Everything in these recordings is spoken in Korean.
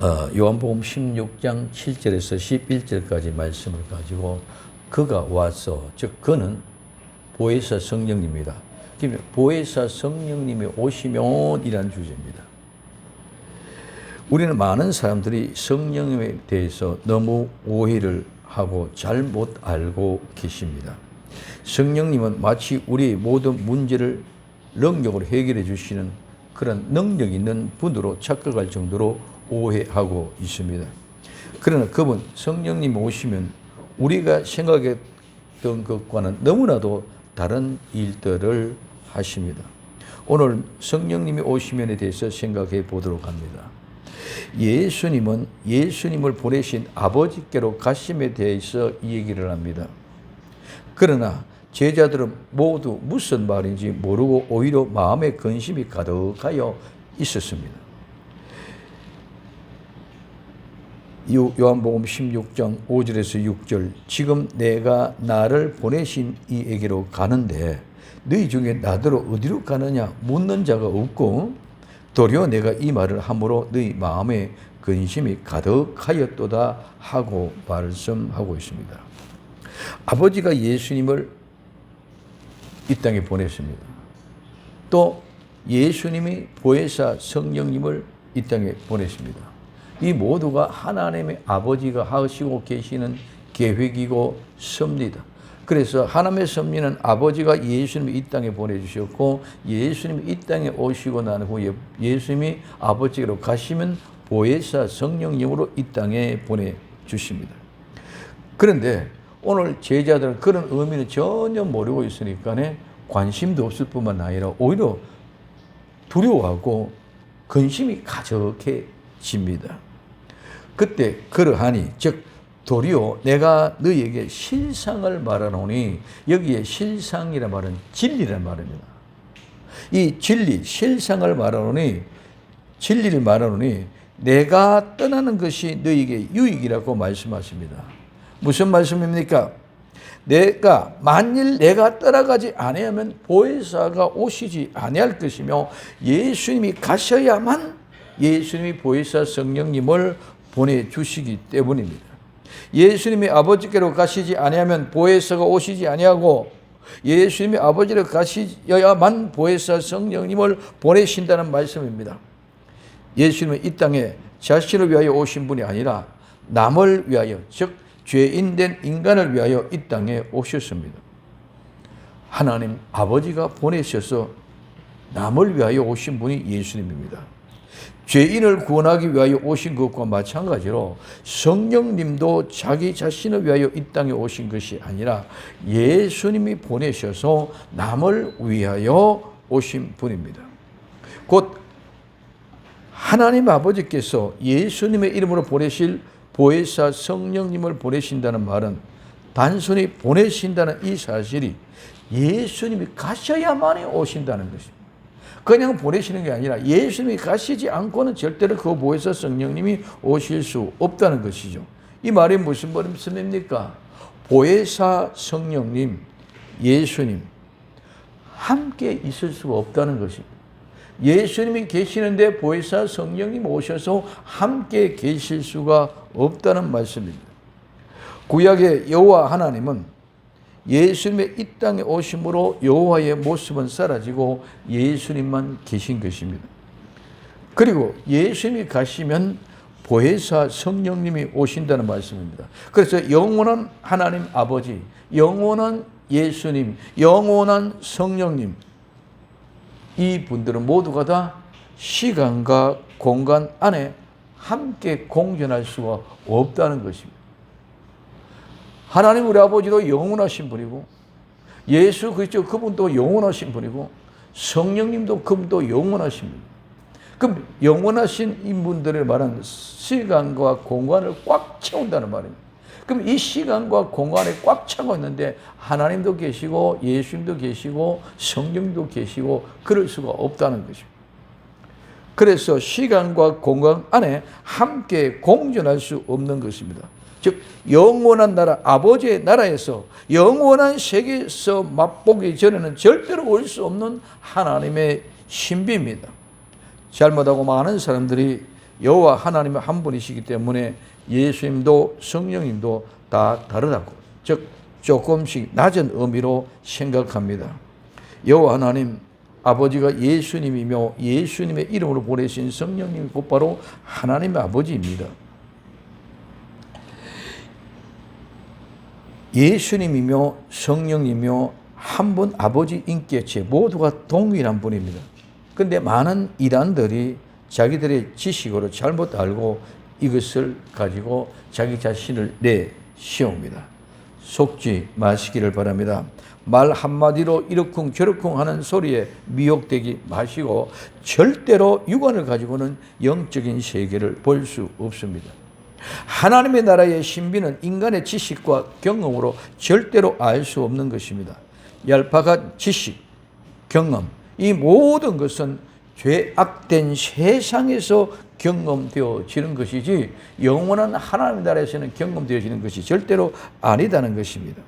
요한복음 16장 7절에서 11절까지 말씀을 가지고 그가 와서, 즉 그는 보혜사 성령님이다. 보혜사 성령님이 오시면 이라는 주제입니다. 우리는 많은 사람들이 성령님에 대해서 너무 오해를 하고 잘못 알고 계십니다. 성령님은 마치 우리의 모든 문제를 능력으로 해결해 주시는 그런 능력 있는 분으로 착각할 정도로 오해하고 있습니다. 그러나 그분 성령님 오시면 우리가 생각했던 것과는 너무나도 다른 일들을 하십니다. 오늘 성령님이 오시면에 대해서 생각해 보도록 합니다. 예수님은 예수님을 보내신 아버지께로 가심에 대해서 이 얘기를 합니다. 그러나 제자들은 모두 무슨 말인지 모르고 오히려 마음에 근심이 가득하여 있었습니다. 요한복음 16장 5절에서 6절, 지금 내가 나를 보내신 이에게로 가는데 너희 중에 나더러 어디로 가느냐 묻는 자가 없고 도리어 내가 이 말을 함으로 너희 마음에 근심이 가득하였도다 하고 말씀하고 있습니다. 아버지가 예수님을 이 땅에 보냈습니다. 또 예수님이 보혜사 성령님을 이 땅에 보냈습니다. 이 모두가 하나님의 아버지가 하시고 계시는 계획이고 섭리다. 그래서 하나님의 섭리는 아버지가 예수님을 이 땅에 보내주셨고 예수님이 이 땅에 오시고 난 후에 예수님이 아버지로 가시면 보혜사 성령님으로 이 땅에 보내주십니다. 그런데 오늘 제자들은 그런 의미는 전혀 모르고 있으니까 관심도 없을 뿐만 아니라 오히려 두려워하고 근심이 가득해집니다. 그때 그러하니 즉 도리어 내가 너희에게 실상을 말하노니, 여기에 실상이란 말은 진리란 말입니다. 이 진리, 실상을 말하노니, 진리를 말하노니 내가 떠나는 것이 너희에게 유익이라고 말씀하십니다. 무슨 말씀입니까? 만일 내가 떠나가지 아니하면 보혜사가 오시지 아니할 것이며 예수님이 가셔야만 예수님이 보혜사 성령님을 보내주시기 때문입니다. 예수님이 아버지께로 가시지 아니하면 보혜사가 오시지 아니하고 예수님이 아버지로 가셔야만 보혜사 성령님을 보내신다는 말씀입니다. 예수님은 이 땅에 자신을 위하여 오신 분이 아니라 남을 위하여, 즉 죄인된 인간을 위하여 이 땅에 오셨습니다. 하나님 아버지가 보내셔서 남을 위하여 오신 분이 예수님입니다. 죄인을 구원하기 위하여 오신 것과 마찬가지로 성령님도 자기 자신을 위하여 이 땅에 오신 것이 아니라 예수님이 보내셔서 남을 위하여 오신 분입니다. 곧 하나님 아버지께서 예수님의 이름으로 보내실 보혜사 성령님을 보내신다는 말은 단순히 보내신다는 이 사실이 예수님이 가셔야만 오신다는 것입니다. 그냥 보내시는 게 아니라 예수님이 가시지 않고는 절대로 그 보혜사 성령님이 오실 수 없다는 것이죠. 이 말이 무슨 말씀입니까? 보혜사 성령님, 예수님 함께 있을 수가 없다는 것입니다. 예수님이 계시는데 보혜사 성령님 오셔서 함께 계실 수가 없다는 말씀입니다. 구약의 여호와 하나님은 예수님의 이 땅에 오심으로 여호와의 모습은 사라지고 예수님만 계신 것입니다. 그리고 예수님이 가시면 보혜사 성령님이 오신다는 말씀입니다. 그래서 영원한 하나님 아버지, 영원한 예수님, 영원한 성령님, 이 분들은 모두가 다 시간과 공간 안에 함께 공존할 수가 없다는 것입니다. 하나님 우리 아버지도 영원하신 분이고 예수 그리스도 그분도 영원하신 분이고 성령님도 그분도 영원하신 분. 그럼 영원하신 인분들을 말하는 시간과 공간을 꽉 채운다는 말입니다. 그럼 이 시간과 공간에 꽉 차고 있는데 하나님도 계시고 예수님도 계시고 성령도 계시고 그럴 수가 없다는 것입니다. 그래서 시간과 공간 안에 함께 공존할 수 없는 것입니다. 즉 영원한 나라, 아버지의 나라에서 영원한 세계에서 맛보기 전에는 절대로 올 수 없는 하나님의 신비입니다. 잘못하고 많은 사람들이 여호와 하나님은 한 분이시기 때문에 예수님도 성령님도 다 다르다고, 즉 조금씩 낮은 의미로 생각합니다. 여호와 하나님 아버지가 예수님이며 예수님의 이름으로 보내신 성령님이 곧바로 하나님의 아버지입니다. 예수님이며 성령이며 한 분 아버지 인격체 모두가 동일한 분입니다. 그런데 많은 이단들이 자기들의 지식으로 잘못 알고 이것을 가지고 자기 자신을 내세웁니다. 속지 마시기를 바랍니다. 말 한마디로 이러쿵 저러쿵 하는 소리에 미혹되지 마시고 절대로 육안을 가지고는 영적인 세계를 볼 수 없습니다. 하나님의 나라의 신비는 인간의 지식과 경험으로 절대로 알 수 없는 것입니다. 얄팍한 지식, 경험, 이 모든 것은 죄악된 세상에서 경험되어지는 것이지 영원한 하나님의 나라에서는 경험되어지는 것이 절대로 아니다는 것입니다.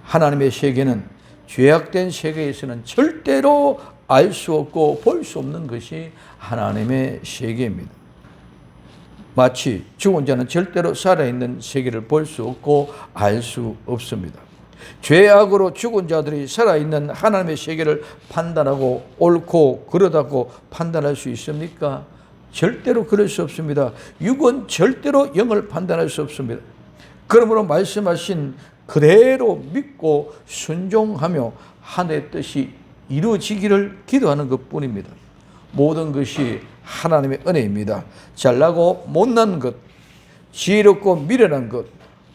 하나님의 세계는 죄악된 세계에서는 절대로 알 수 없고 볼 수 없는 것이 하나님의 세계입니다. 마치 죽은 자는 절대로 살아있는 세계를 볼 수 없고 알 수 없습니다. 죄악으로 죽은 자들이 살아있는 하나님의 세계를 판단하고 옳고 그러다고 판단할 수 있습니까? 절대로 그럴 수 없습니다. 육은 절대로 영을 판단할 수 없습니다. 그러므로 말씀하신 그대로 믿고 순종하며 하나님의 뜻이 이루어지기를 기도하는 것뿐입니다. 모든 것이 하나님의 은혜입니다. 잘나고 못난 것, 지혜롭고 미련한 것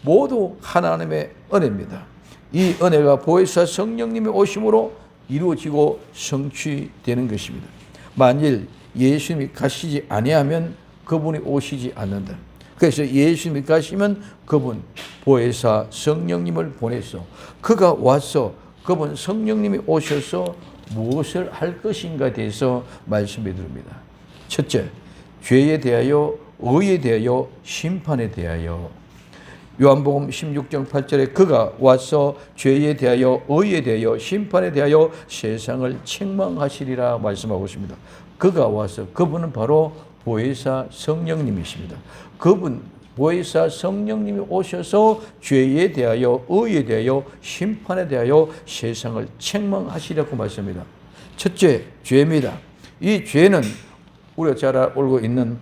모두 하나님의 은혜입니다. 이 은혜가 보혜사 성령님의 오심으로 이루어지고 성취되는 것입니다. 만일 예수님이 가시지 아니하면 그분이 오시지 않는다. 그래서 예수님이 가시면 그분 보혜사 성령님을 보내서 그가 와서 그분 성령님이 오셔서 무엇을 할 것인가에 대해서 말씀해 드립니다. 첫째, 죄에 대하여, 의에 대하여, 심판에 대하여. 요한복음 16장 8절에 그가 와서 죄에 대하여, 의에 대하여, 심판에 대하여 세상을 책망하시리라 말씀하고 있습니다. 그가 와서, 그분은 바로 보혜사 성령님이십니다. 그분 보혜사 성령님이 오셔서 죄에 대하여, 의에 대하여, 심판에 대하여 세상을 책망하시려고 말씀합니다. 첫째, 죄입니다. 이 죄는 우리가 잘 알고 있는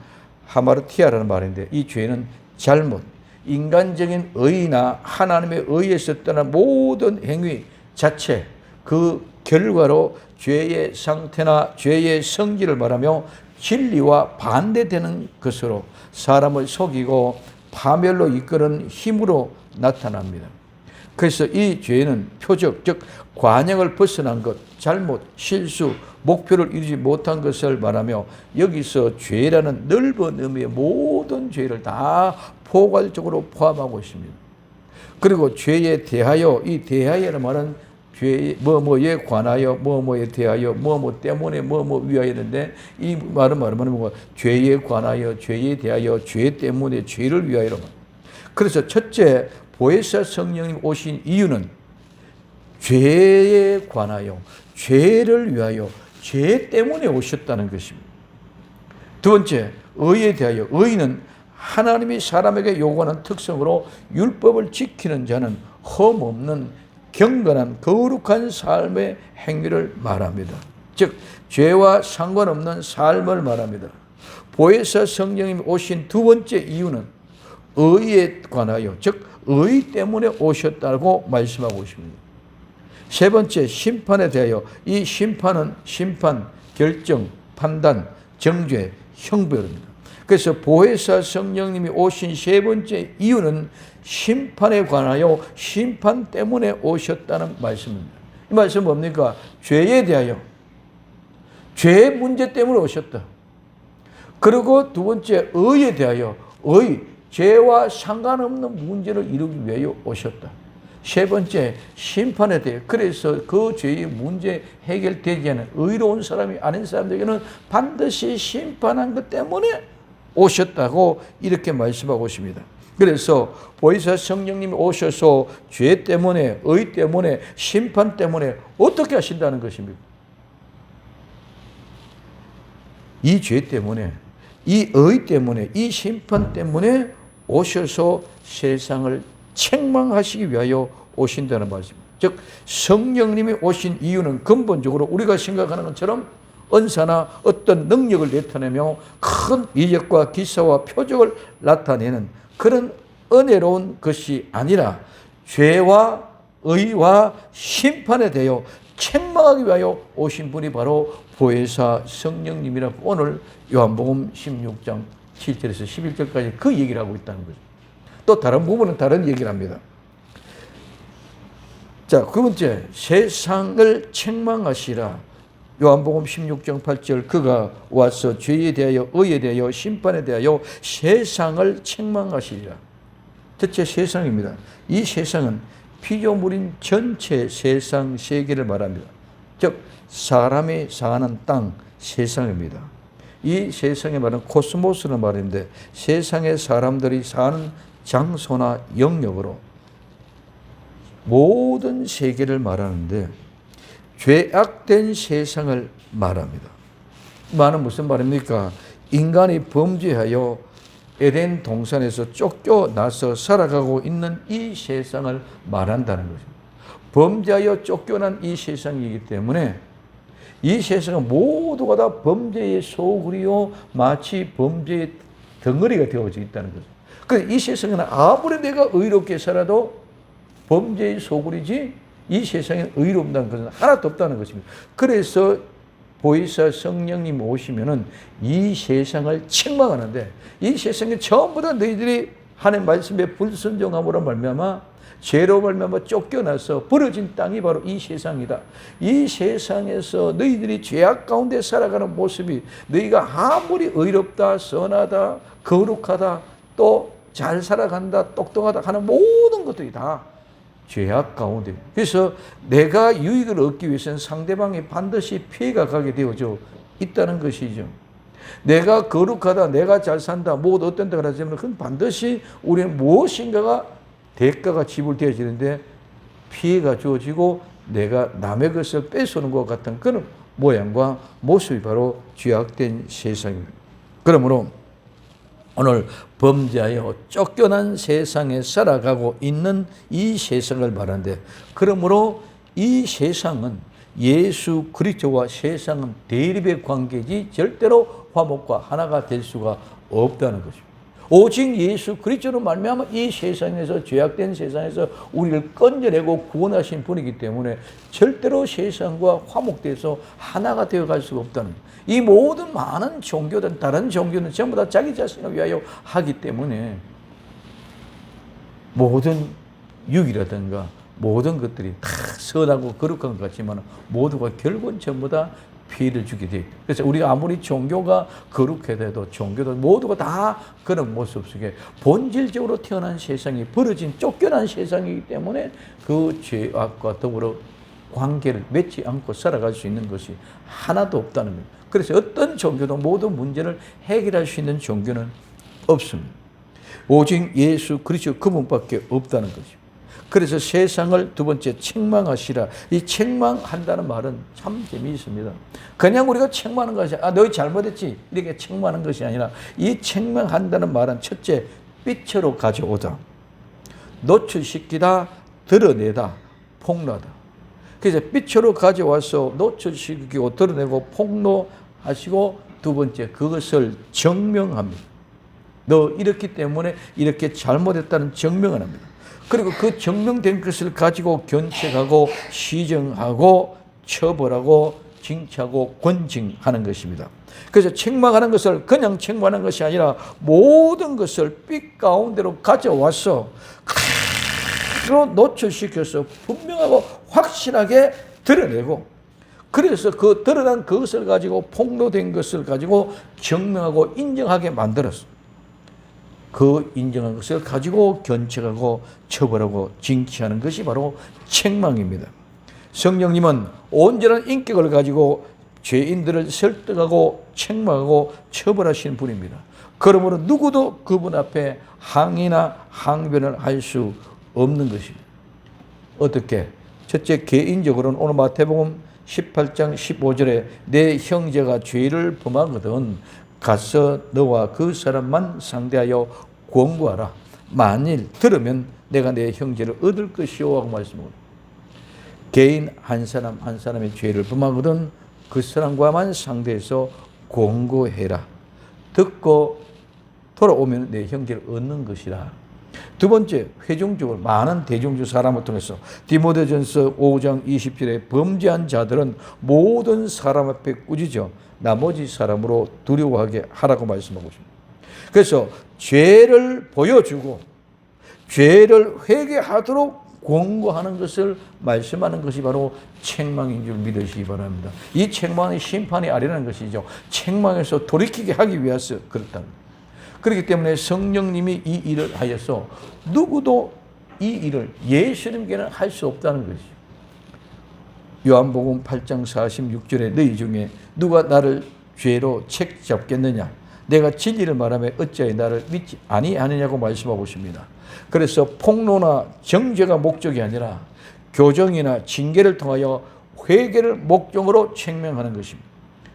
하마르티아라는 말인데, 이 죄는 잘못, 인간적인 의나 하나님의 의에서 떠난 모든 행위 자체, 그 결과로 죄의 상태나 죄의 성질을 말하며 진리와 반대되는 것으로 사람을 속이고 파멸로 이끄는 힘으로 나타납니다. 그래서 이 죄는 표적, 즉 관역을 벗어난 것, 잘못, 실수, 목표를 이루지 못한 것을 말하며 여기서 죄라는 넓은 의미의 모든 죄를 다 포괄적으로 포함하고 있습니다. 그리고 죄에 대하여, 이 대하여라는 말은 죄, 뭐뭐에 관하여, 뭐뭐에 대하여, 뭐뭐 때문에, 뭐뭐 위하여인데 이 말은 뭐가 죄에 관하여, 죄에 대하여, 죄 때문에, 죄를 위하여. 그래서 첫째, 보혜사 성령님 오신 이유는 죄에 관하여, 죄를 위하여, 죄 때문에 오셨다는 것입니다. 두 번째, 의에 대하여. 의는 하나님이 사람에게 요구하는 특성으로 율법을 지키는 자는 흠없는 경건한 거룩한 삶의 행위를 말합니다. 즉 죄와 상관없는 삶을 말합니다. 보혜사 성령님이 오신 두 번째 이유는 의에 관하여, 즉 의 때문에 오셨다고 말씀하고 있습니다. 세 번째, 심판에 대하여. 이 심판은 심판, 결정, 판단, 정죄, 형벌입니다. 그래서 보혜사 성령님이 오신 세 번째 이유는 심판에 관하여, 심판 때문에 오셨다는 말씀입니다. 이 말씀은 뭡니까? 죄에 대하여, 죄의 문제 때문에 오셨다. 그리고 두 번째, 의에 대하여, 의, 죄와 상관없는 문제를 이루기 위하여 오셨다. 세 번째, 심판에 대해. 그래서 그 죄의 문제 해결되지 않은 의로운 사람이 아닌 사람들에게는 반드시 심판한 것 때문에 오셨다고 이렇게 말씀하고 있습니다. 그래서 보혜사 성령님이 오셔서 죄 때문에, 의 때문에, 심판 때문에 어떻게 하신다는 것입니다. 이 죄 때문에 이 의 때문에, 이 심판 때문에 오셔서 세상을 책망하시기 위하여 오신다는 말씀입니다. 즉 성령님이 오신 이유는 근본적으로 우리가 생각하는 것처럼 은사나 어떤 능력을 나타내며 큰 이적과 기사와 표적을 나타내는 그런 은혜로운 것이 아니라 죄와 의와 심판에 대하여 책망하기 위하여 오신 분이 바로 보혜사 성령님이라고 오늘 요한복음 16장 7절에서 11절까지 그 얘기를 하고 있다는 거죠. 또 다른 부분은 다른 얘기를 합니다. 자, 두 번째, 세상을 책망하시라. 요한복음 16장 8절, 그가 와서 죄에 대하여 의에 대하여 심판에 대하여 세상을 책망하시리라. 대체 세상입니다. 이 세상은 피조물인 전체 세상 세계를 말합니다. 즉 사람이 사는 땅 세상입니다. 이 세상에 말하는 코스모스는 말인데 세상의 사람들이 사는 장소나 영역으로 모든 세계를 말하는데 죄악된 세상을 말합니다. 말은 무슨 말입니까? 인간이 범죄하여 에덴 동산에서 쫓겨나서 살아가고 있는 이 세상을 말한다는 것입니다. 범죄하여 쫓겨난 이 세상이기 때문에 이 세상은 모두가 다 범죄의 소굴이요 마치 범죄의 덩어리가 되어져 있다는 거죠. 그래서 이 세상에는 아무리 내가 의롭게 살아도 범죄의 소굴이지 이 세상에 의롭다는 것은 하나도 없다는 것입니다. 그래서 보혜사 성령님 오시면은 이 세상을 책망하는데 이 세상에 전부 다 너희들이 하나님 말씀에 불순종함으로 말미암아 죄로 말미암아 쫓겨나서 벌어진 땅이 바로 이 세상이다. 이 세상에서 너희들이 죄악 가운데 살아가는 모습이 너희가 아무리 의롭다, 선하다, 거룩하다, 또 잘 살아간다, 똑똑하다 하는 모든 것들이 다 죄악 가운데. 그래서 내가 유익을 얻기 위해서는 상대방이 반드시 피해가 가게 되어져 있다는 것이죠. 내가 거룩하다, 내가 잘 산다, 뭐 어떤다 그러지만 그건 반드시 우리는 무엇인가가 대가가 지불되어지는데 피해가 주어지고 내가 남의 것을 뺏어오는 것 같은 그런 모양과 모습이 바로 죄악된 세상입니다. 그러므로 오늘 범죄하여 쫓겨난 세상에 살아가고 있는 이 세상을 말하는데 그러므로 이 세상은 예수 그리스도와 세상은 대립의 관계지 절대로 화목과 하나가 될 수가 없다는 것입니다. 오직 예수 그리스도로 말미암아 이 세상에서 죄악된 세상에서 우리를 건져내고 구원하신 분이기 때문에 절대로 세상과 화목돼서 하나가 되어갈 수가 없다는 거예요. 이 모든 많은 종교든 다른 종교는 전부 다 자기 자신을 위하여 하기 때문에 모든 유기라든가 모든 것들이 다 선하고 거룩한 것 같지만 모두가 결국은 전부 다 피해를 주게 돼 있다. 그래서 우리가 아무리 종교가 거룩해도 해도 종교도 모두가 다 그런 모습 속에 본질적으로 태어난 세상이 벌어진 쫓겨난 세상이기 때문에 그 죄악과 더불어 관계를 맺지 않고 살아갈 수 있는 것이 하나도 없다는 겁니다. 그래서 어떤 종교도 모든 문제를 해결할 수 있는 종교는 없습니다. 오직 예수 그리스도 그분밖에 없다는 것입니다. 그래서 세상을 두 번째 책망하시라. 이 책망한다는 말은 참 재미있습니다. 그냥 우리가 책망하는 것이 너희 잘못했지 이렇게 책망하는 것이 아니라 이 책망한다는 말은 첫째 빛으로 가져오다, 노출시키다, 드러내다, 폭로하다. 그래서 빛으로 가져와서 노출시키고 드러내고 폭로하시고 두 번째 그것을 증명합니다. 너 이렇기 때문에 이렇게 잘못했다는 증명을 합니다. 그리고 그 증명된 것을 가지고 견책하고 시정하고 처벌하고 징치하고 권징하는 것입니다. 그래서 책망하는 것을 그냥 책망하는 것이 아니라 모든 것을 빛 가운데로 가져와서 그대로 노출시켜서 분명하고 확실하게 드러내고 그래서 그 드러난 그것을 가지고 폭로된 것을 가지고 증명하고 인정하게 만들었습니다. 그 인정한 것을 가지고 견책하고 처벌하고 징치하는 것이 바로 책망입니다. 성령님은 온전한 인격을 가지고 죄인들을 설득하고 책망하고 처벌하시는 분입니다. 그러므로 누구도 그분 앞에 항의나 항변을 할 수 없는 것입니다. 어떻게? 첫째 개인적으로는 오늘 마태복음 18장 15절에 내 형제가 죄를 범하거든 가서 너와 그 사람만 상대하여 권고하라. 만일 들으면 내가 내 형제를 얻을 것이오 하고 말씀합니다. 개인 한 사람 한 사람의 죄를 범하거든 그 사람과만 상대해서 권고해라. 듣고 돌아오면 내 형제를 얻는 것이라. 두 번째, 회중적으로 많은 대중적 사람을 통해서 디모데전서 5장 20절에 범죄한 자들은 모든 사람 앞에 꾸짖어 나머지 사람으로 두려워하게 하라고 말씀하고 있습니다. 그래서 죄를 보여주고 죄를 회개하도록 권고하는 것을 말씀하는 것이 바로 책망인 줄 믿으시기 바랍니다. 이 책망은 심판이 아니라는 것이죠. 책망에서 돌이키게 하기 위해서 그렇다. 그렇기 때문에 성령님이 이 일을 하여서 누구도 이 일을 예수님께는 할 수 없다는 것이죠. 요한복음 8장 46절에 너희 중에 누가 나를 죄로 책 잡겠느냐? 내가 진리를 말하며 어찌하여 나를 믿지 아니하느냐고 말씀하고 있습니다. 그래서 폭로나 정죄가 목적이 아니라 교정이나 징계를 통하여 회개를 목적으로 책망하는 것입니다.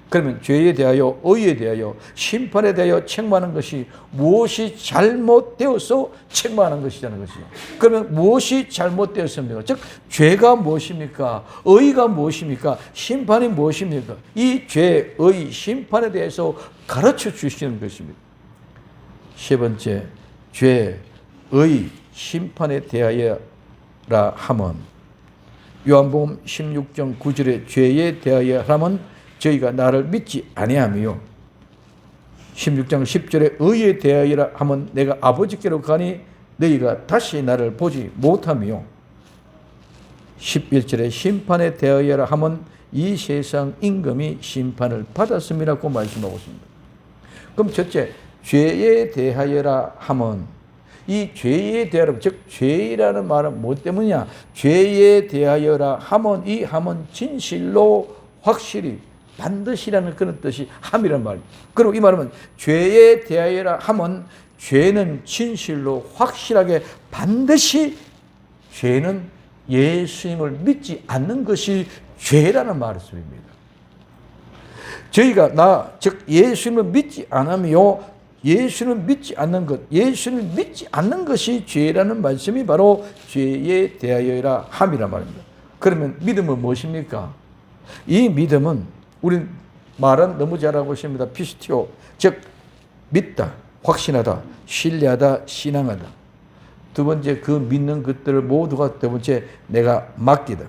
그러면 죄에 대하여 의에 대하여 심판에 대하여 책망하는 것이 무엇이 잘못되어서 책망하는 것이라는 것이죠. 그러면 무엇이 잘못되었습니까? 즉 죄가 무엇입니까? 의가 무엇입니까? 심판이 무엇입니까? 이 죄, 의, 심판에 대해서 가르쳐 주시는 것입니다. 세 번째, 죄, 의, 심판에 대하여라 하면 요한복음 16장 9절에 죄에 대하여 하면 저희가 나를 믿지 아니하며 16장 10절에 의에 대하여라 하면 내가 아버지께로 가니 너희가 다시 나를 보지 못하며 11절에 심판에 대하여라 하면 이 세상 임금이 심판을 받았음이라고 말씀하고 있습니다. 그럼 첫째, 죄에 대하여라 하면 이 죄에 대하여, 즉 죄라는 말은 무엇 때문이냐? 죄에 대하여라 하면 이 하면 진실로 확실히 반드시라는 그런 뜻이 함이란 말이에요. 그리고 이 말은 죄에 대하여라 하면 죄는 진실로 확실하게 반드시 죄는 예수님을 믿지 않는 것이 죄라는 말씀입니다. 저희가 즉 예수님을 믿지 않으며 예수를 믿지 않는 것, 예수를 믿지 않는 것이 죄라는 말씀이 바로 죄에 대하여라 함이란 말입니다. 그러면 믿음은 무엇입니까? 이 믿음은 우린 말은 너무 잘하고 있습니다. 피스티오, 즉 믿다, 확신하다, 신뢰하다, 신앙하다. 두 번째, 그 믿는 것들을 모두가 두 번째, 내가 맡기다.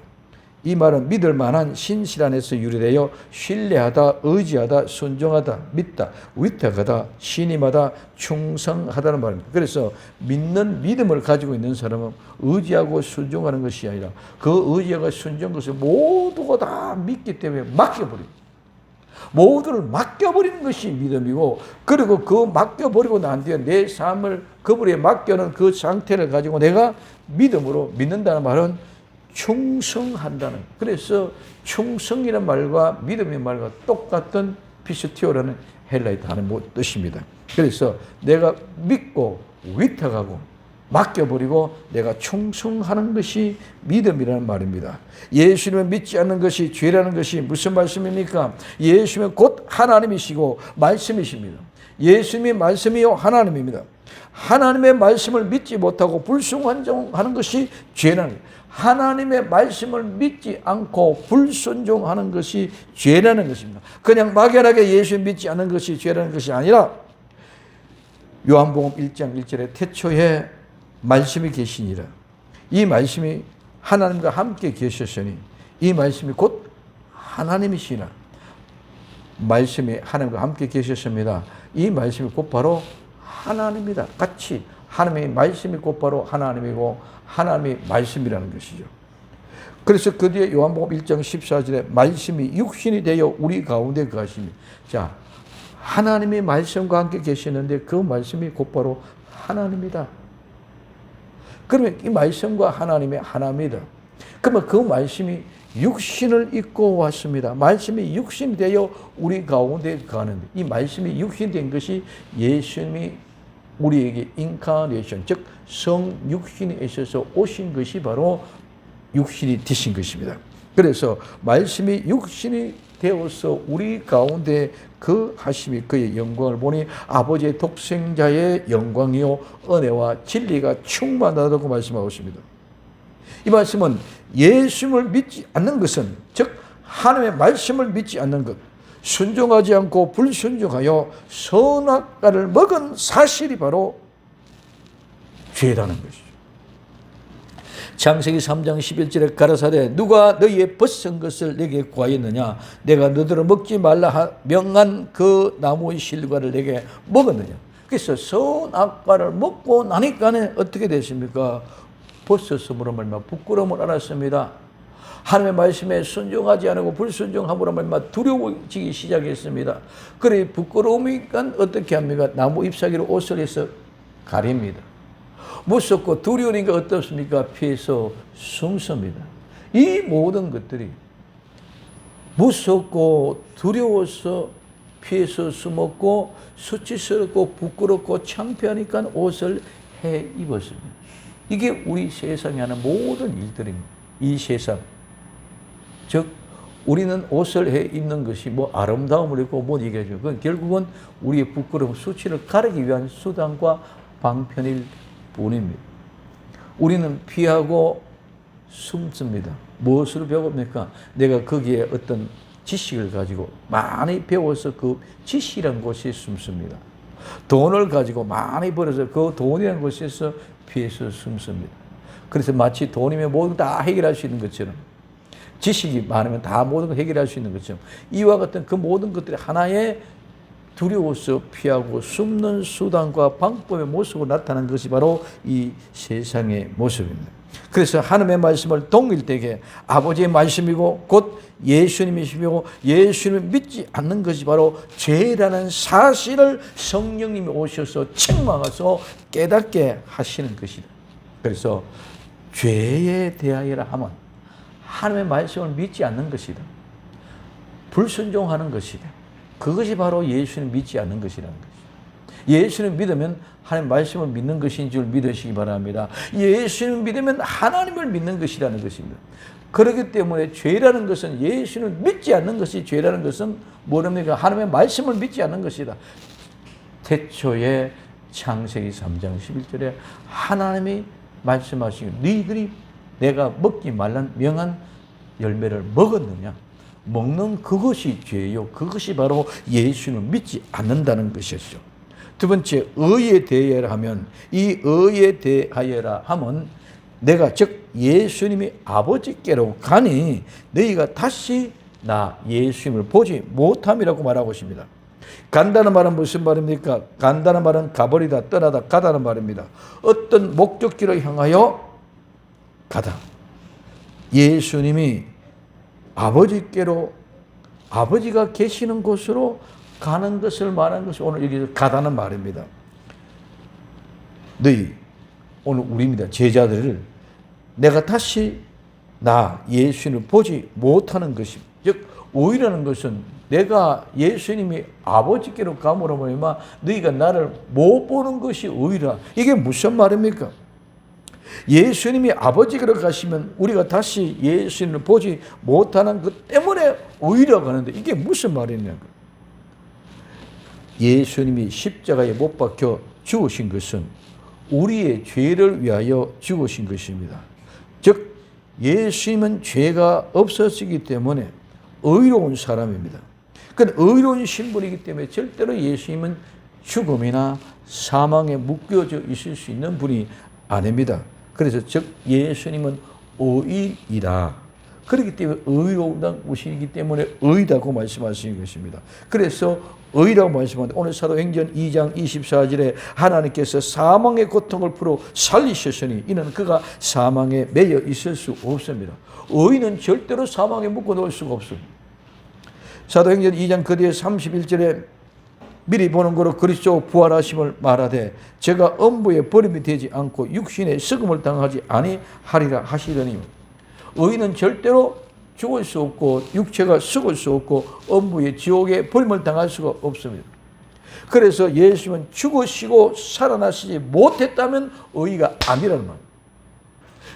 이 말은 믿을 만한 신실 안에서 유래되어 신뢰하다, 의지하다, 순종하다, 믿다, 위탁하다, 신임하다, 충성하다는 말입니다. 그래서 믿는 믿음을 가지고 있는 사람은 의지하고 순종하는 것이 아니라 그 의지하고 순종한 것을 모두가 다 믿기 때문에 맡겨버립니다. 모두를 맡겨버리는 것이 믿음이고, 그리고 그 맡겨버리고 난 뒤에 내 삶을 그분에 맡겨놓은 그 상태를 가지고 내가 믿음으로 믿는다는 말은 충성한다는. 그래서 충성이라는 말과 믿음의 말과 똑같은 피스티오라는 헬라의 단어 뜻입니다. 그래서 내가 믿고 위탁하고 맡겨버리고 내가 충성하는 것이 믿음이라는 말입니다. 예수님을 믿지 않는 것이 죄라는 것이 무슨 말씀입니까? 예수님은 곧 하나님이시고 말씀이십니다. 예수님이 말씀이요 하나님입니다. 하나님의 말씀을 믿지 못하고 불순종하는 것이 죄라는 거예요. 하나님의 말씀을 믿지 않고 불순종하는 것이 죄라는 것입니다. 그냥 막연하게 예수 믿지 않는 것이 죄라는 것이 아니라 요한복음 1장 1절에 태초에 말씀이 계시니라. 이 말씀이 하나님과 함께 계셨으니 이 말씀이 곧 하나님이시라. 말씀이 하나님과 함께 계셨습니다. 이 말씀이 곧바로 하나님이다. 같이 하나님의 말씀이 곧바로 하나님이고 하나님의 말씀이라는 것이죠. 그래서 그 뒤에 요한복음 1장 14절에 말씀이 육신이 되어 우리 가운데 거하시니, 자, 하나님의 말씀과 함께 계시는데 그 말씀이 곧바로 하나님이다. 그러면 이 말씀과 하나님의 하나입니다. 그러면 그 말씀이 육신을 입고 왔습니다. 말씀이 육신이 되어 우리 가운데 가는데, 이 말씀이 육신이 된 것이 예수님이 우리에게 인카네이션, 즉 성육신에 있어서 오신 것이 바로 육신이 되신 것입니다. 그래서 말씀이 육신이 되어서 우리 가운데 그 하심이 그의 영광을 보니 아버지의 독생자의 영광이요 은혜와 진리가 충만하다고 말씀하고 있습니다. 이 말씀은 예수님을 믿지 않는 것은, 즉 하나님의 말씀을 믿지 않는 것, 순종하지 않고 불순종하여 선악과를 먹은 사실이 바로 죄라는 것이죠. 창세기 3장 11절에 가라사대 누가 너희의 벗은 것을 내게 구하였느냐, 내가 너희를 먹지 말라 명한 그 나무의 실과를 내게 먹었느냐. 그래서 선악과를 먹고 나니까 어떻게 됐습니까? 벗었음으로 말미암아 부끄러움을 알았습니다. 하나님의 말씀에 순종하지 않고 불순종함으로 말미암아 두려워지기 시작했습니다. 그래 부끄러우니까 어떻게 합니까? 나무 잎사귀로 옷을 해서 가립니다. 무섭고 두려우니까 어떻습니까? 피해서 숨습니다. 이 모든 것들이 무섭고 두려워서 피해서 숨었고 수치스럽고 부끄럽고 창피하니까 옷을 해 입었습니다. 이게 우리 세상에 하는 모든 일들입니다. 이 세상. 즉 우리는 옷을 해 입는 것이 뭐 아름다움을 입고 못 이겨줘. 그건 결국은 우리의 부끄러움, 수치를 가리기 위한 수단과 방편일 뿐입니다. 우리는 피하고 숨습니다. 무엇으로 배웁니까? 내가 거기에 어떤 지식을 가지고 많이 배워서 그 지식이라는 곳에 숨습니다. 돈을 가지고 많이 벌어서 그 돈이라는 곳에서 피해서 숨습니다. 그래서 마치 돈이면 모든 다 해결할 수 있는 것처럼, 지식이 많으면 다 모든 걸 해결할 수 있는 것처럼, 이와 같은 그 모든 것들이 하나의 두려워서 피하고 숨는 수단과 방법의 모습으로 나타난 것이 바로 이 세상의 모습입니다. 그래서 하나님의 말씀을 동일되게 아버지의 말씀이고 곧 예수님이시고 예수님을 믿지 않는 것이 바로 죄라는 사실을 성령님이 오셔서 책망해서 깨닫게 하시는 것이다. 그래서 죄에 대하여라 하면 하나님의 말씀을 믿지 않는 것이다. 불순종하는 것이다. 그것이 바로 예수님 믿지 않는 것이라는 것이죠. 예수님 믿으면 하나님 말씀을 믿는 것인 줄 믿으시기 바랍니다. 예수님 믿으면 하나님을 믿는 것이라는 것입니다. 그렇기 때문에 죄라는 것은, 예수님을 믿지 않는 것이 죄라는 것은 뭐랍니까? 하나님의 말씀을 믿지 않는 것이다. 태초에 창세기 3장 11절에 하나님이 말씀하시고 너희들이 내가 먹지 말란 명한 열매를 먹었느냐? 먹는 그것이 죄요. 그것이 바로 예수님을 믿지 않는다는 것이었죠. 두 번째, 의에 대하여라 하면, 이 의에 대하여라 하면 내가 즉 예수님이 아버지께로 가니 너희가 다시 나 예수님을 보지 못함이라고 말하고 있습니다. 간다는 말은 무슨 말입니까? 간다는 말은 가버리다, 떠나다, 가다는 말입니다. 어떤 목적지로 향하여 가다. 예수님이 아버지께로, 아버지가 계시는 곳으로 가는 것을 말하는 것이 오늘 여기서 가다는 말입니다. 너희, 오늘 우리입니다. 제자들을 내가 다시 나 예수님을 보지 못하는 것입니다. 즉 의라는 것은 내가 예수님이 아버지께로 감으로 말미암아 너희가 나를 못 보는 것이 의라. 이게 무슨 말입니까? 예수님이 아버지께로 가시면 우리가 다시 예수님을 보지 못하는 것 때문에 의라고 하는데 이게 무슨 말이냐고. 예수님이 십자가에 못 박혀 죽으신 것은 우리의 죄를 위하여 죽으신 것입니다. 즉 예수님은 죄가 없었기 때문에 의로운 사람입니다. 그 의로운 신분이기 때문에 절대로 예수님은 죽음이나 사망에 묶여져 있을 수 있는 분이 아닙니다. 그래서 즉 예수님은 의인이다. 그렇기 때문에 의로운 분이기 때문에 의다고 말씀하시는 것입니다. 그래서 의라고 말씀하는데 오늘 사도행전 2장 24절에 하나님께서 사망의 고통을 풀어 살리셨으니 이는 그가 사망에 매여 있을 수 없습니다. 의인은 절대로 사망에 묶어 놓을 수가 없습니다. 사도행전 2장 그 뒤에 31절에 미리 보는 거로 그리스도 부활하심을 말하되 제가 음부에 버림이 되지 않고 육신의 썩음을 당하지 아니하리라 하시더니 의인은 절대로 죽을 수 없고 육체가 썩을 수 없고 음부의 지옥에 버림을 당할 수가 없습니다. 그래서 예수님은 죽으시고 살아나시지 못했다면 의가 아니라는 말입니다.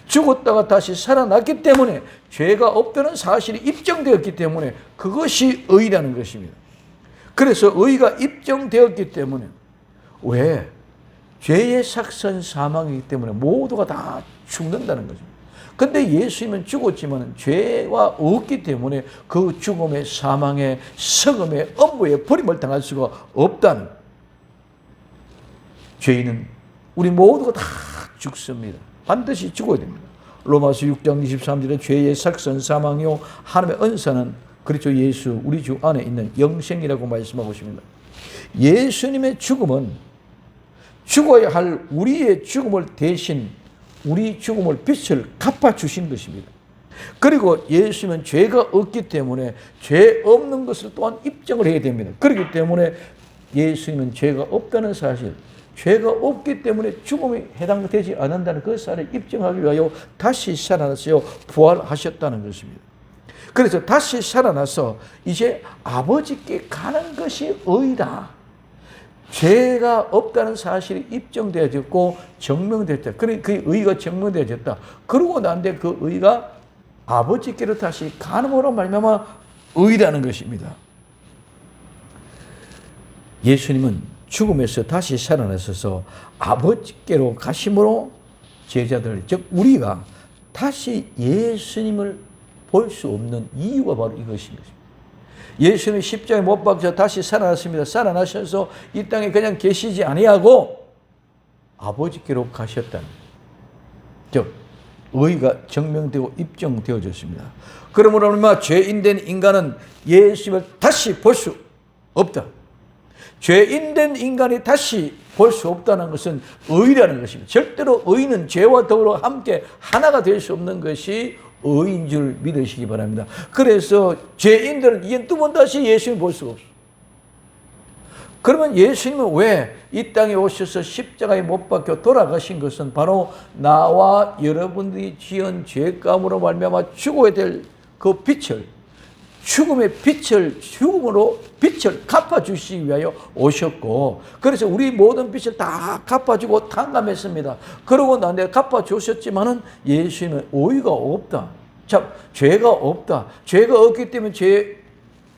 죽었다가 다시 살아났기 때문에 죄가 없다는 사실이 입증되었기 때문에 그것이 의라는 것입니다. 그래서 의가 입증되었기 때문에 왜? 죄의 삭선 사망이기 때문에 모두가 다 죽는다는 거죠. 근데 예수님은 죽었지만 죄와 없기 때문에 그 죽음의 사망의 석음의 엄부의 버림을 당할 수가 없다는 거예요. 죄인은 우리 모두가 다 죽습니다. 반드시 죽어야 됩니다. 로마서 6장 23절에 죄의 삭선 사망이요 하나님의 은사는 그리스도 예수 우리 주 안에 있는 영생이라고 말씀하고 있습니다. 예수님의 죽음은 죽어야 할 우리의 죽음을 대신 우리 죽음을 빛을 갚아주신 것입니다. 그리고 예수님은 죄가 없기 때문에 죄 없는 것을 또한 입증을 해야 됩니다. 그렇기 때문에 예수님은 죄가 없다는 사실, 죄가 없기 때문에 죽음이 해당되지 않는다는 그 사실을 입증하기 위하여 다시 살아나서 부활하셨다는 것입니다. 그래서 다시 살아나서 이제 아버지께 가는 것이 의다. 죄가 없다는 사실이 입증되어졌고 증명되었다. 그러니 그 의가 증명되어졌다. 그러고 난데 그 의가 아버지께로 다시 가는으로 말미암아 의라는 것입니다. 예수님은 죽음에서 다시 살아나셔서 아버지께로 가심으로 제자들, 즉 우리가 다시 예수님을 볼 수 없는 이유가 바로 이것인 것입니다. 예수님이 십자가에 못 박혀 다시 살아났습니다. 살아나셔서 이 땅에 그냥 계시지 아니하고 아버지께로 가셨다는 즉 의가 증명되고 입증되어졌습니다. 그러므로 얼마 죄인된 인간은 예수님을 다시 볼 수 없다. 죄인된 인간이 다시 볼 수 없다는 것은 의라는 것입니다. 절대로 의는 죄와 더불어 함께 하나가 될 수 없는 것이 의인 줄 믿으시기 바랍니다. 그래서 죄인들은 이제 두 번 다시 예수님을 볼 수가 없어요. 그러면 예수님은 왜 이 땅에 오셔서 십자가에 못 박혀 돌아가신 것은 바로 나와 여러분들이 지은 죄감으로 말미암아 죽어야 될 그 빛을, 죽음의 빛을, 죽음으로 빛을 갚아주시기 위하여 오셨고, 그래서 우리 모든 빛을 다 갚아주고 탕감했습니다. 그러고 나한테 갚아주셨지만은 예수님은 오의가 없다. 참, 죄가 없다. 죄가 없기 때문에 죄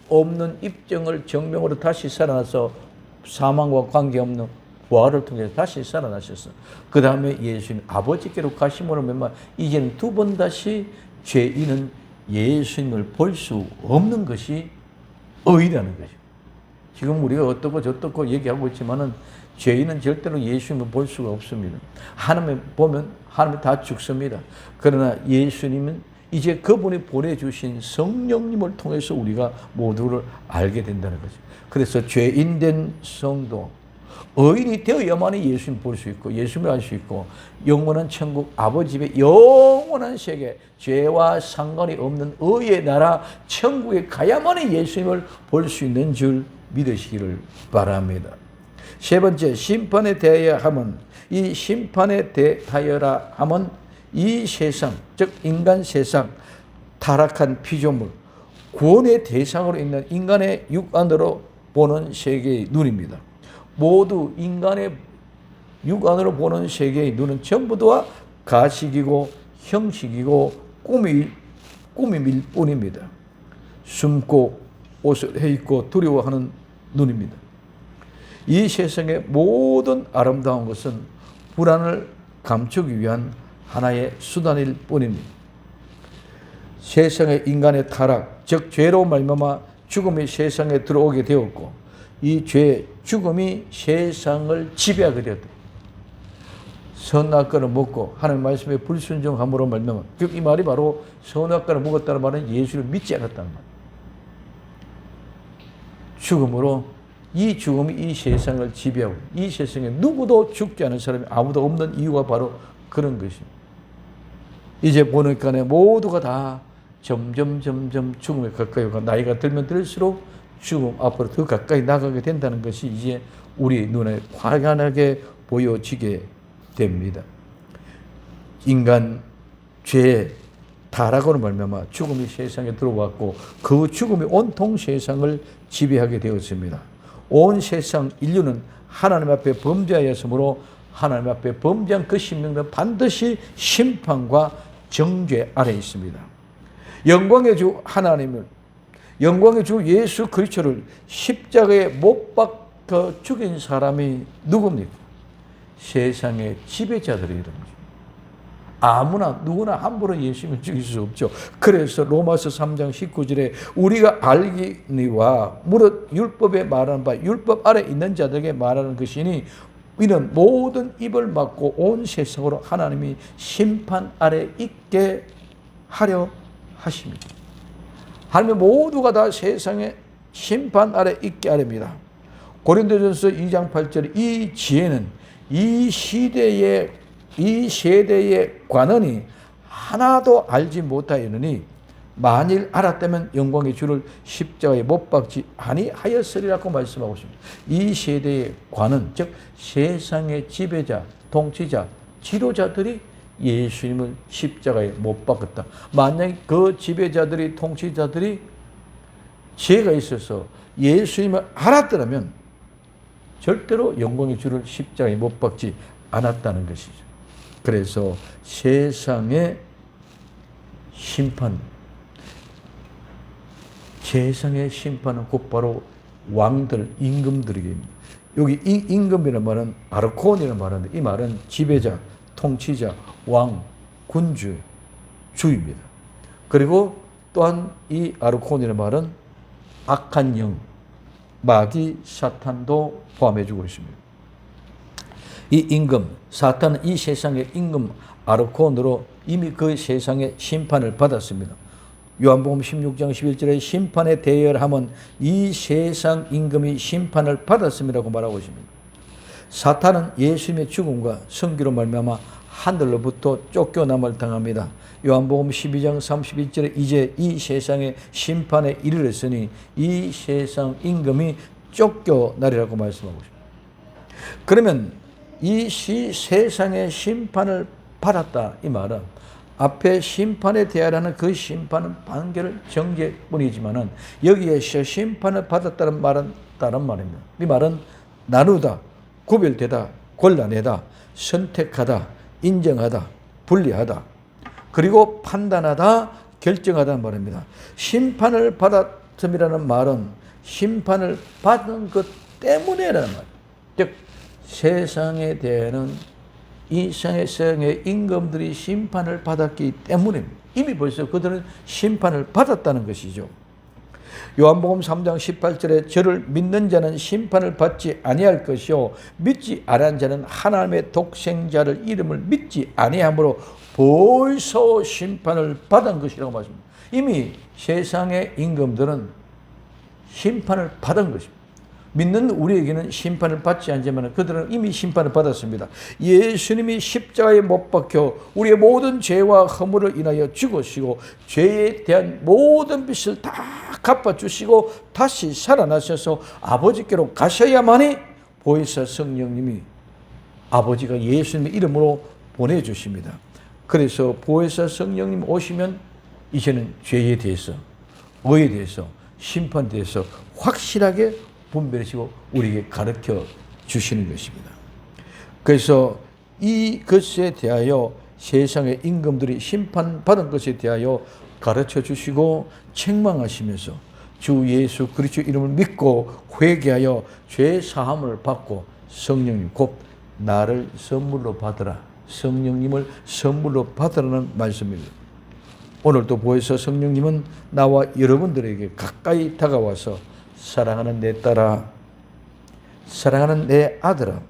없는 입증을 증명으로 다시 살아나서 사망과 관계없는 부활을 통해서 다시 살아나셨어. 그 다음에 예수님 아버지께로 가심으로 말미암아 이제는 두 번 다시 죄인은 예수님을 볼 수 없는 것이 의라는 것이죠. 지금 우리가 어떻고 저떻고 얘기하고 있지만은 죄인은 절대로 예수님을 볼 수가 없습니다. 하나님 보면 하나님 다 죽습니다. 그러나 예수님은 이제 그분이 보내주신 성령님을 통해서 우리가 모두를 알게 된다는 거죠. 그래서 죄인된 성도, 의인이 되어야만이 예수님 볼 수 있고 예수님을 알 수 있고 영원한 천국 아버지 집의 영원한 세계, 죄와 상관이 없는 의의 나라 천국에 가야만이 예수님을 볼 수 있는 줄 믿으시기를 바랍니다. 세 번째, 심판에 대하여 하면, 이 심판에 대하여라 하면 이 세상, 즉 인간 세상, 타락한 피조물, 구원의 대상으로 있는 인간의 육안으로 보는 세계의 눈입니다. 모두 인간의 육안으로 보는 세계의 눈은 전부 다 가식이고 형식이고 꾸밈일 뿐입니다. 숨고 옷을 해입고 두려워하는 눈입니다. 이 세상의 모든 아름다운 것은 불안을 감추기 위한 하나의 수단일 뿐입니다. 세상의 인간의 타락, 즉 죄로 말미암아 죽음이 세상에 들어오게 되었고 이 죄, 죽음이 세상을 지배하게 되었다. 선악과를 먹고 하나님 말씀에 불순종함으로 말미암아, 즉 이 말이 바로 선악과를 먹었다는 말은 예수를 믿지 않았다는 말. 죽음으로 이 죽음이 이 세상을 지배하고 이 세상에 누구도 죽지 않은 사람이 아무도 없는 이유가 바로 그런 것입니다. 이제 보니까 모두가 다 점점 죽음에 가까이 가 나이가 들면 들수록 죽음 앞으로 더 가까이 나가게 된다는 것이 이제 우리 눈에 확연하게 보여지게 됩니다. 인간 죄의 타락으로 말미암아 죽음이 세상에 들어왔고 그 죽음이 온통 세상을 지배하게 되었습니다. 온 세상 인류는 하나님 앞에 범죄하였으므로 하나님 앞에 범죄한 그 심령들은 반드시 심판과 정죄 아래에 있습니다. 영광의 주 하나님을, 영광의 주 예수 그리스도를 십자가에 못 박혀 죽인 사람이 누굽니까? 세상의 지배자들의 이름이죠. 아무나 누구나 함부로 예수님을 죽일 수 없죠. 그래서 로마서 3장 19절에 우리가 알기니와 무릇 율법에 말하는 바 율법 아래 있는 자들에게 말하는 것이니 이는 모든 입을 막고 온 세상으로 하나님이 심판 아래 있게 하려 하십니다. 하나님 모두가 다 세상의 심판 아래 있게 하렵니다. 고린도전서 2장 8절 이 지혜는 이 세대의 관원이 하나도 알지 못하였느니 만일 알았다면 영광의 주를 십자가에 못 박지 아니하였으리라고 말씀하고 있습니다. 이 세대의 관원, 즉 세상의 지배자, 통치자, 지도자들이 예수님을 십자가에 못 박았다. 만약 그 지배자들이, 통치자들이 지혜가 있어서 예수님을 알았더라면 절대로 영광의 주를 십자가에 못 박지 않았다는 것이죠. 그래서 세상의 심판은 곧바로 왕들, 임금들에게입니다. 여기 임금이라는 말은 아르콘이라는 말인데 이 말은 지배자, 통치자, 왕, 군주, 주입니다. 그리고 또한 이 아르콘이라는 말은 악한 영, 마귀, 사탄도 포함해주고 있습니다. 이 임금, 사탄은 이 세상의 임금 아르콘으로 이미 그 세상의 심판을 받았습니다. 요한복음 16장 11절에 심판에 대열함은 이 세상 임금이 심판을 받았음이라고 말하고 있습니다. 사탄은 예수님의 죽음과 성기로 말미암아 하늘로부터 쫓겨남을 당합니다. 요한복음 12장 31절에 이제 이 세상의 심판에 이르렀으니 이 세상 임금이 쫓겨나리라고 말씀하고 있습니다. 그러면 이 세상의 심판을 받았다 이 말은 앞에 심판에 대하라는 그 심판은 판결을 정죄뿐이지만은 여기에서 심판을 받았다는 말은 다른 말입니다. 이 말은 나누다, 구별되다, 골라내다, 선택하다, 인정하다, 분리하다, 그리고 판단하다, 결정하다는 말입니다. 심판을 받았음이라는 말은 심판을 받은 것 때문에라는 말. 즉 세상에 대한 이 세상의 임금들이 심판을 받았기 때문입니다. 이미 벌써 그들은 심판을 받았다는 것이죠. 요한복음 3장 18절에 저를 믿는 자는 심판을 받지 아니할 것이요 믿지 아니한 자는 하나님의 독생자를 이름을 믿지 아니함으로 벌써 심판을 받은 것이라고 말씀합니다. 이미 세상의 임금들은 심판을 받은 것입니다. 믿는 우리에게는 심판을 받지 않지만 그들은 이미 심판을 받았습니다. 예수님이 십자가에 못 박혀 우리의 모든 죄와 허물을 인하여 죽으시고 죄에 대한 모든 빚을 다 갚아주시고 다시 살아나셔서 아버지께로 가셔야만이 보혜사 성령님이 아버지가 예수님의 이름으로 보내주십니다. 그래서 보혜사 성령님 오시면 이제는 죄에 대해서, 의에 대해서, 심판에 대해서 확실하게 분별하시고 우리에게 가르쳐 주시는 것입니다. 그래서 이것에 대하여 세상의 임금들이 심판받은 것에 대하여 가르쳐 주시고 책망하시면서 주 예수 그리스도 이름을 믿고 회개하여 죄 사함을 받고 성령님 곧 나를 선물로 받으라, 성령님을 선물로 받으라는 말씀입니다. 오늘도 보혜사 성령님은 나와 여러분들에게 가까이 다가와서 사랑하는 내 딸아, 사랑하는 내 아들아,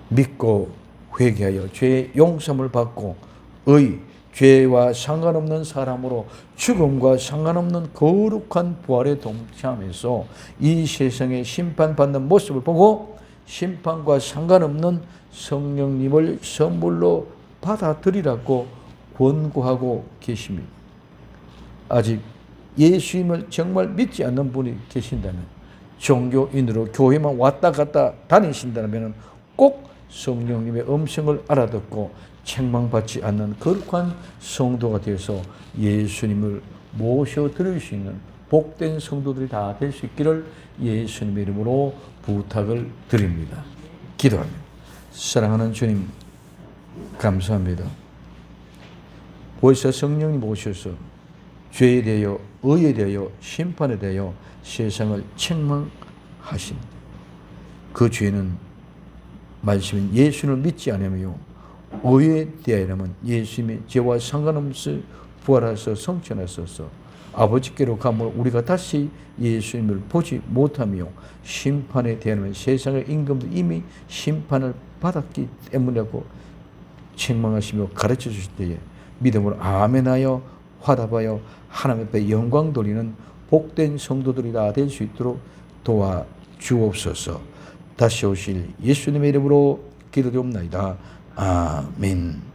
믿고 회개하여 죄의 용서함을 받고 죄와 상관없는 사람으로 죽음과 상관없는 거룩한 부활에 동참해서 이 세상에 심판받는 모습을 보고 심판과 상관없는 성령님을 선물로 받아들이라고 권고하고 계십니다. 아직 예수님을 정말 믿지 않는 분이 계신다면, 종교인으로 교회만 왔다 갔다 다니신다면 꼭 성령님의 음성을 알아듣고 책망받지 않는 거룩한 성도가 되어서 예수님을 모셔드릴 수 있는 복된 성도들이 다 될 수 있기를 예수님의 이름으로 부탁을 드립니다. 기도합니다. 사랑하는 주님, 감사합니다. 벌써 성령님 오셔서 죄에 대하여, 의에 대하여, 심판에 대하여 세상을 책망하신 그 죄는 말씀인 예수를 믿지 않으며 의에 대하여는 예수님의 죄와 상관없이 부활하셔서 성천하셔서 아버지께로 가면 우리가 다시 예수님을 보지 못하며 심판에 대하여는 세상의 임금도 이미 심판을 받았기 때문이라고 책망하시며 가르쳐 주실 때에 믿음으로 아멘하여 화답하여 하나님 앞에 영광 돌리는 복된 성도들이 다 될 수 있도록 도와주옵소서. 다시 오실 예수님의 이름으로 기도드리옵나이다. 아멘.